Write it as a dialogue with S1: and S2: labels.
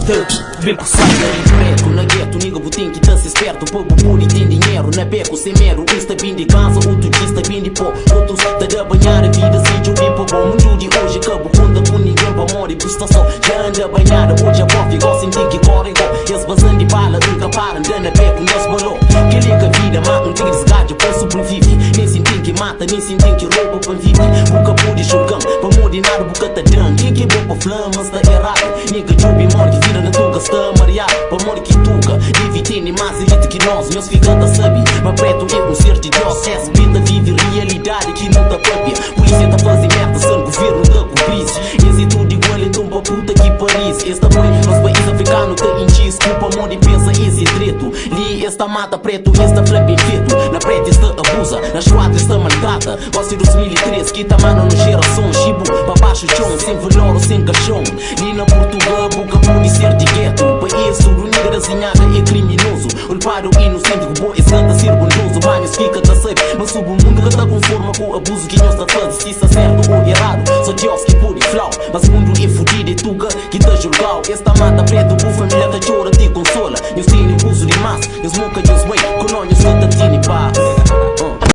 S1: Bem passado em preto, na gueto, nigga botim que tá se esperto. Povo puro e tem dinheiro, na beco sem mero. Insta bem de casa, outro dista bem de pó. Outros tá de banhar a vida, se eu vim para bom mundo de hoje. Acabo conta com ninguém pra morrer, custa só. Já anda banhada, hoje a bofe, igual sem que correm. Eles basando de bala, nunca param, dando a beco, nós balou. Que liga a vida, mata um tigre desgaja, pra sobrevive. Nem sentem que mata, nem sentem que rouba pra viver. Nunca pude julgar, pra mordinar, boca tá dando. Quem que boca flama, está errado. Nigga, jubi, morre que vira na tuga, está mareado. Pra morrer que tuga, evitei mais elite que nós. Meus ficando a saber, mas preto é um ser de Deus. Essa vida vive realidade que não tá própria. Polícia tá fazendo merda, sem governo da cobrice. Esse tudo igual, então pra puta que Paris. Esta foi, nosso país africano tá em desculpa, morre pensa esse direito. Li esta mata preto, esta flap bem feito. Na preta esta abusa, nas quatro esta maltrata. Você 2013, que tá mano no geração. Chibo, pra baixo chão, sem velório, sem caixão. Li na Portugal, boca pode ser de gueto. País, o nigga da zinhada é criminoso. Olho para o inocente, o boi esse anda ser bondoso. Banhos fica tá safe, mas o mundo que tá conforma com o abuso que nós tá fazendo. Se está certo ou errado, só Deus que pode flau. Mas o mundo é fudido, é tuga que tá julgado. Esta mata